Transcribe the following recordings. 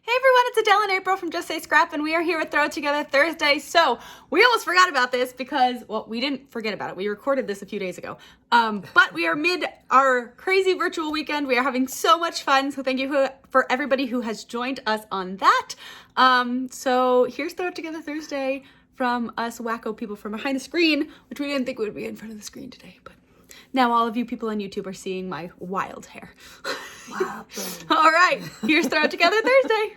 Hey everyone, it's Adele and April from Just Say Scrap, and we are here with Throw It Together Thursday. So we almost forgot about this because, well, we didn't forget about it. We recorded this a few days ago. But we are mid our crazy virtual weekend. We are having so much fun. So thank you for everybody who has joined us on that. So here's Throw It Together Thursday from us wacko people from behind the screen, which we didn't think would be in front of the screen today. But now all of you people on YouTube are seeing my wild hair. All right, here's Throw It Together Thursday.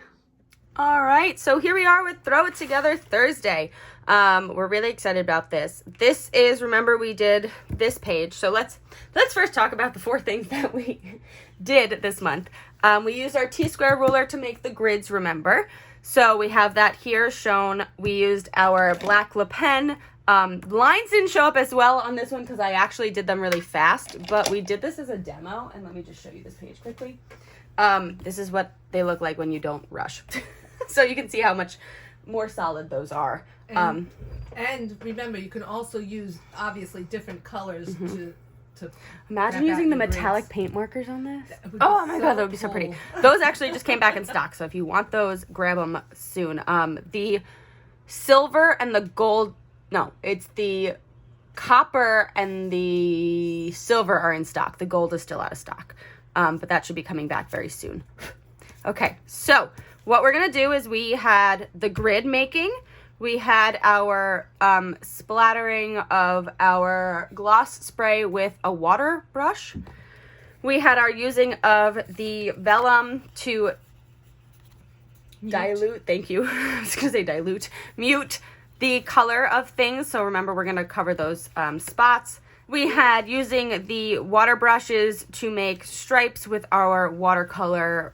All right, so here we are with Throw It Together Thursday. We're really excited about this. This is, remember we did this page. So let's first talk about the 4 things that we did this month. We used our T-square ruler to make the grids, remember. So we have that here shown. We used our black Le Pen. Lines didn't show up as well on this one because I actually did them really fast, but we did this as a demo, and let me just show you this page quickly. This is what they look like when you don't rush. So you can see how much more solid those are. And remember, you can also use, obviously, different colors to imagine using the metallic paint markers on this. Oh my god, that would be so pretty. cool. Those actually just came back in stock, so if you want those, grab them soon. The silver and the gold, no, it's the copper and the silver are in stock. The gold is still out of stock, but that should be coming back very soon. Okay, so what we're going to do is we had the grid making. We had our splattering of our gloss spray with a water brush. We had our using of the vellum to dilute, thank you, I was going to say dilute, mute the color of things. So remember, we're going to cover those spots. We had using the water brushes to make stripes with our watercolor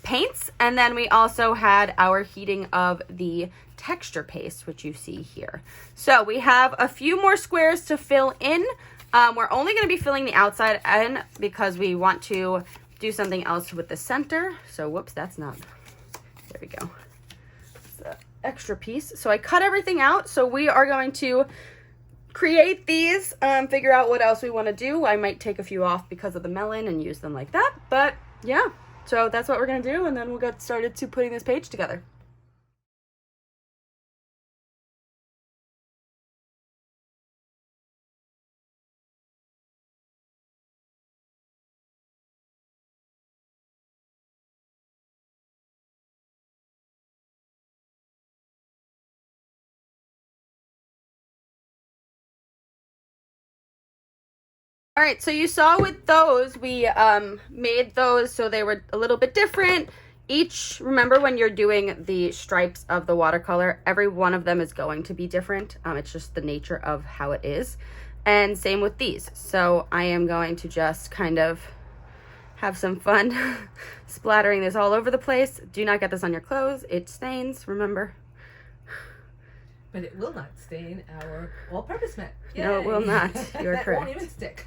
paints. And then we also had our heating of the texture paste, which you see here. So we have a few more squares to fill in. We're only going to be filling the outside in because we want to do something else with the center. So whoops, that's not, there we go. Extra piece. So I cut everything out. So we are going to create these, figure out what else we want to do. I might take a few off because of the melon and use them like that. But yeah, so that's what we're going to do. And then we'll get started to putting this page together. All right, so you saw with those, we made those so they were a little bit different. Each, remember when you're doing the stripes of the watercolor, every one of them is going to be different. It's just the nature of how it is. And same with these. So I am going to just kind of have some fun splattering this all over the place. Do not get this on your clothes. It stains, remember. But it will not stain our all-purpose mat. No, it will not. You're that correct. Won't even stick.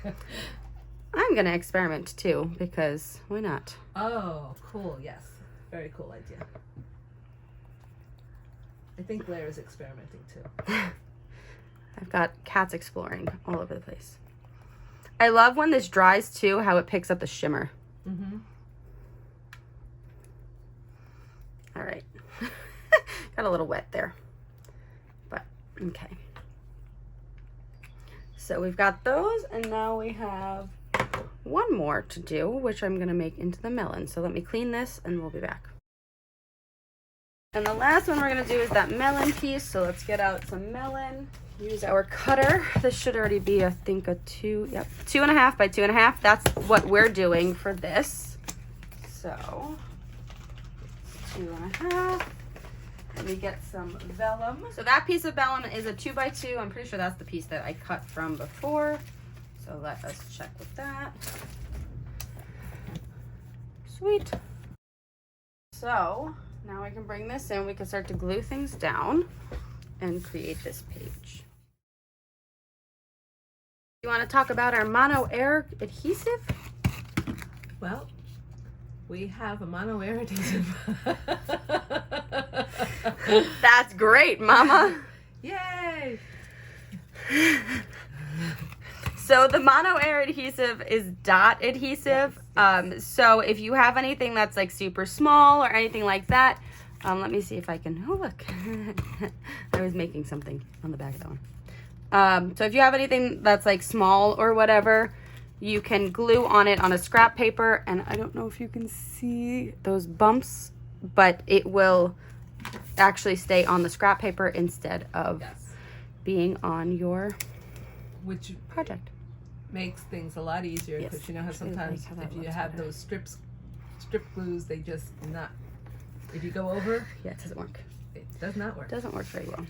I'm going to experiment too, because why not? Oh, cool. Yes. Very cool idea. I think Blair is experimenting too. I've got cats exploring all over the place. I love when this dries too, how it picks up the shimmer. Mm-hmm. All right. Got a little wet there. But, okay. So we've got those, and now we have one more to do, which I'm going to make into the melon. So let me clean this, and we'll be back. And the last one we're going to do is that melon piece. So let's get out some melon. Use our cutter. This should already be, I think, a 2.5 by 2.5. That's what we're doing for this. So 2.5. And we get some vellum. So that piece of vellum is a 2 by 2. I'm pretty sure that's the piece that I cut from before. So let us check with that. Sweet. So now I can bring this in. We can start to glue things down and create this page. You want to talk about our mono air adhesive? Well, we have a mono air adhesive. That's great, Mama. Yay! So the Mono Air adhesive is dot adhesive. So if you have anything that's like super small or anything like that, let me see if I can, oh look, I was making something on the back of that one. So if you have anything that's like small or whatever, you can glue on it on a scrap paper. And I don't know if you can see those bumps, but it will actually stay on the scrap paper instead of being on your project. Makes things a lot easier because you know how sometimes if you have those strip glues, they just not. If you go over, yeah, it doesn't work. It does not work. It doesn't work very well.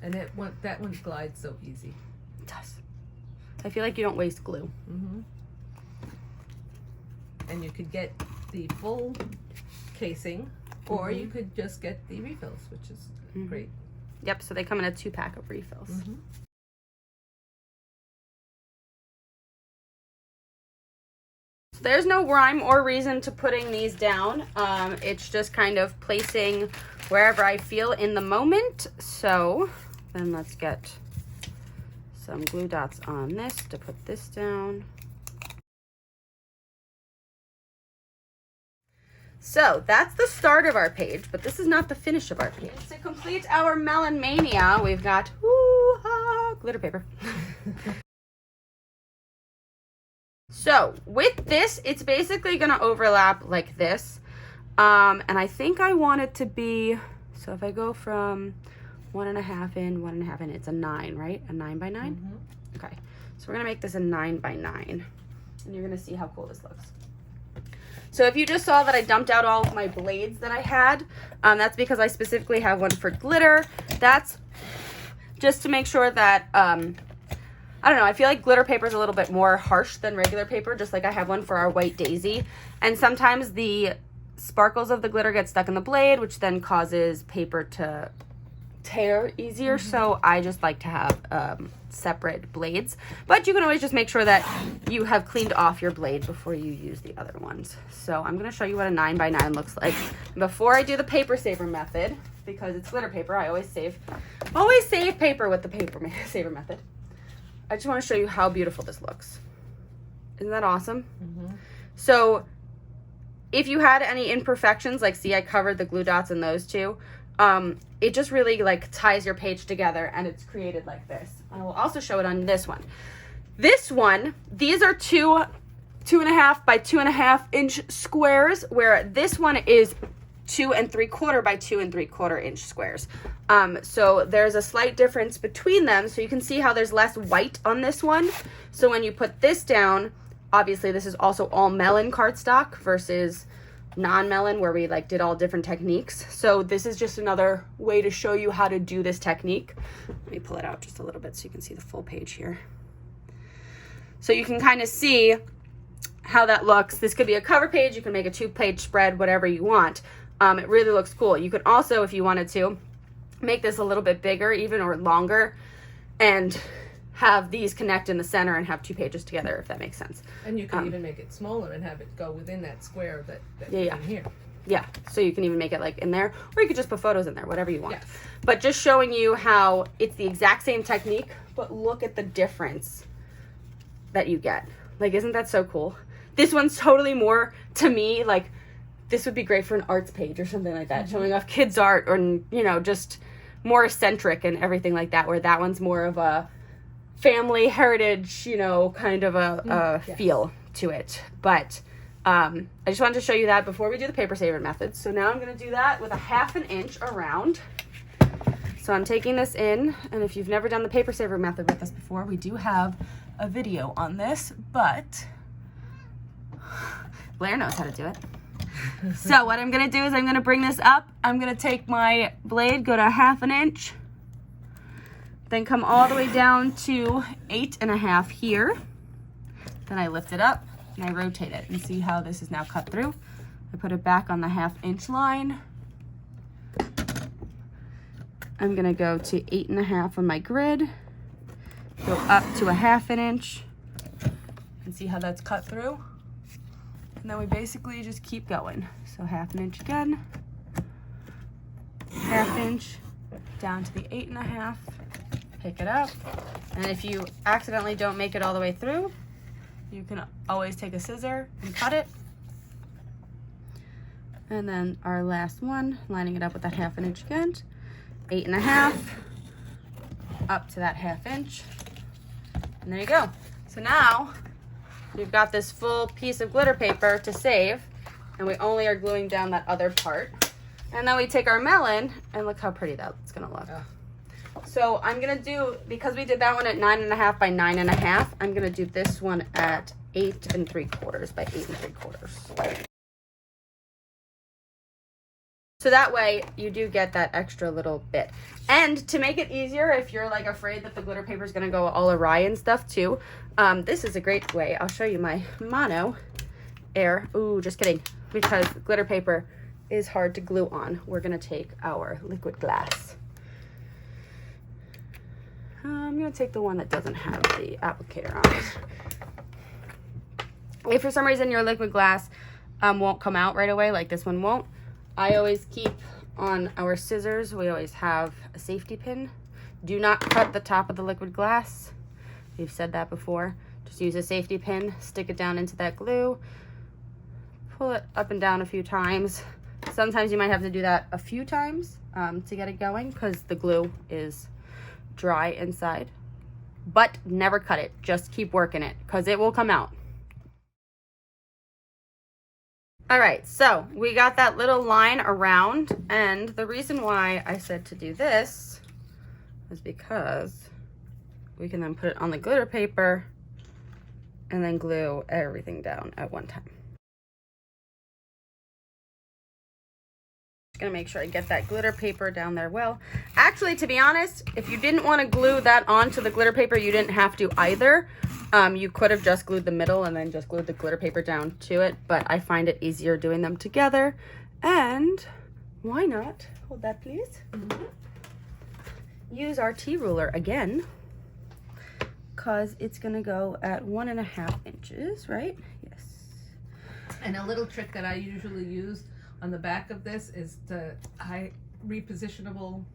And that one glides so easy. It does. I feel like you don't waste glue. Mm-hmm. And you could get the full casing, or you could just get the refills, which is great. Yep, so they come in a 2-pack of refills. So there's no rhyme or reason to putting these down. It's just kind of placing wherever I feel in the moment. So then let's get some glue dots on this to put this down. So that's the start of our page, but this is not the finish of our page. To complete our Melon Mania, we've got glitter paper. So with this, it's basically going to overlap like this. And I think I want it to be, so if I go from 1.5 in, 1.5 in, it's a 9, right? A 9 by 9? Okay. So we're going to make this a 9 by 9. And you're going to see how cool this looks. So if you just saw that I dumped out all of my blades that I had, that's because I specifically have one for glitter. That's just to make sure that, I don't know, I feel like glitter paper is a little bit more harsh than regular paper, just like I have one for our white daisy. And sometimes the sparkles of the glitter get stuck in the blade, which then causes paper to tear easier. So I just like to have separate blades, but you can always just make sure that you have cleaned off your blade before you use the other ones. So I'm going to show you what a 9 by 9 looks like. Before I do the paper saver method, because it's glitter paper, I always save paper with the paper saver method. I just want to show you how beautiful this looks. Isn't that awesome? So if you had any imperfections, like see I covered the glue dots in those two, it just really like ties your page together and it's created like this. I will also show it on this one. This one, these are 2.5 by 2.5 inch squares, where this one is 2 3/4 by 2 3/4 inch squares. So there's a slight difference between them. So you can see how there's less white on this one. So when you put this down, obviously this is also all melon cardstock versus non-melon, where we like did all different techniques. So this is just another way to show you how to do this technique. Let me pull it out just a little bit so you can see the full page here. So you can kind of see how that looks. This could be a cover page. You can make a 2-page spread, whatever you want. It really looks cool. You could also, if you wanted to, make this a little bit bigger even or longer and have these connect in the center and have 2 pages together, if that makes sense. And you can even make it smaller and have it go within that square that yeah. in here. Yeah, so you can even make it like in there, or you could just put photos in there, whatever you want. But just showing you how it's the exact same technique, but look at the difference that you get. Like, isn't that so cool? This one's totally more, to me, like, this would be great for an arts page or something like that, showing off kids' art or, you know, just more eccentric and everything like that, where that one's more of a family heritage, you know, kind of a feel to it. But I just wanted to show you that before we do the paper saver method. So now I'm going to do that with a 1/2 inch around. So I'm taking this in, and if you've never done the paper saver method with us before, we do have a video on this, but Blair knows how to do it. So what I'm going to do is I'm going to bring this up. I'm going to take my blade, go to 1/2 inch, then come all the way down to 8.5 here. Then I lift it up and I rotate it, and see how this is now cut through. I put it back on the 1/2 inch line. I'm gonna go to 8.5 on my grid, go up to a 1/2 inch, and see how that's cut through. And then we basically just keep going. So 1/2 inch again, 1/2 inch, down to the 8.5, pick it up. And if you accidentally don't make it all the way through, you can always take a scissor and cut it. And then our last one, lining it up with that 1/2 inch again, 8 1/2, up to that 1/2 inch. And there you go. So now we've got this full piece of glitter paper to save, and we only are gluing down that other part. And then we take our melon, and look how pretty that's gonna look. Yeah. So I'm gonna do, because we did that one at 9 1/2 by 9 1/2, I'm gonna do this one at 8 3/4 by 8 3/4. So that way you do get that extra little bit. And to make it easier, if you're like afraid that the glitter paper is gonna go all awry and stuff too, this is a great way. I'll show you my mono air. Ooh, just kidding. Because glitter paper is hard to glue on. We're gonna take our liquid glass. I'm gonna take the one that doesn't have the applicator on it. If for some reason your liquid glass won't come out right away, like this one won't, I always keep on our scissors, we always have a safety pin. Do not cut the top of the liquid glass. We've said that before. Just use a safety pin, stick it down into that glue, pull it up and down a few times. Sometimes you might have to do that a few times to get it going because the glue is dry inside. But never cut it. Just keep working it because it will come out. All right, so we got that little line around, and the reason why I said to do this is because we can then put it on the glitter paper and then glue everything down at one time. Just gonna make sure I get that glitter paper down there well. Actually, to be honest, if you didn't want to glue that onto the glitter paper, you didn't have to either. You could have just glued the middle and then just glued the glitter paper down to it, but I find it easier doing them together. And why not, hold that please, use our T-ruler again, because it's gonna go at 1 1/2 inches, right? Yes. And a little trick that I usually use on the back of this is the repositionable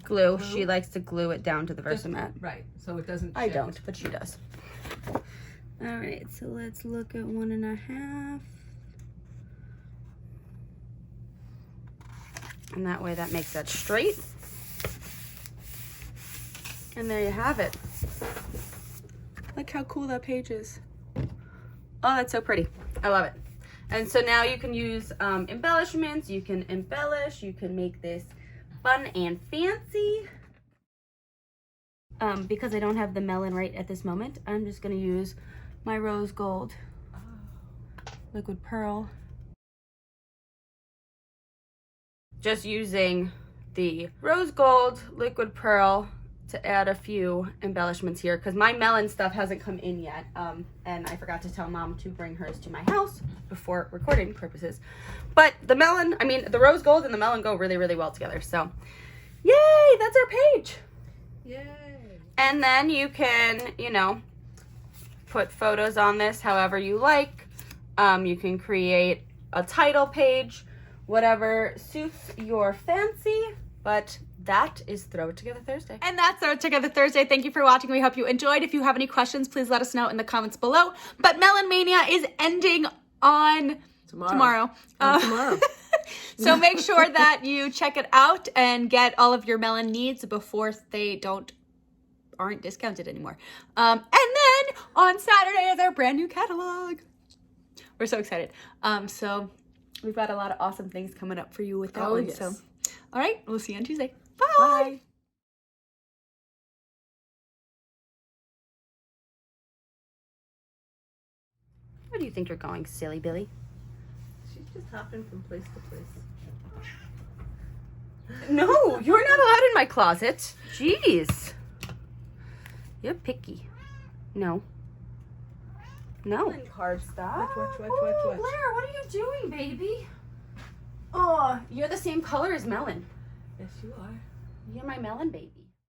Glue. She likes to glue it down to the Versamat. Right, so it doesn't shift. I don't, but she does. All right, so let's look at 1 1/2. And that way that makes that straight. And there you have it. Look how cool that page is. Oh, that's so pretty. I love it. And so now you can use embellishments. You can embellish. You can make this fun and fancy. Because I don't have the melon right at this moment, I'm just gonna use my rose gold liquid pearl. Just using the rose gold liquid pearl to add a few embellishments here because my melon stuff hasn't come in yet. And I forgot to tell Mom to bring hers to my house before recording purposes. But the melon, I mean, the rose gold and the melon go really, really well together. So, yay, that's our page. Yay. And then you can, you know, put photos on this however you like. You can create a title page, whatever suits your fancy, but that is Throw It Together Thursday. And that's Throw It Together Thursday. Thank you for watching. We hope you enjoyed. If you have any questions, please let us know in the comments below. But Melon Mania is ending on tomorrow. So make sure that you check it out and get all of your melon needs before they aren't discounted anymore. And then on Saturday is our brand new catalog. We're so excited. So we've got a lot of awesome things coming up for you with that one. Yes. So, all right, we'll see you on Tuesday. Bye. Bye. Where do you think you're going, silly Billy? She's just hopping from place to place. No, you're not allowed in my closet. Jeez. You're picky. No. No. Card stuff. Watch. Blair, what are you doing, baby? Oh, you're the same color as Melon. Yes, you are. You're my melon baby.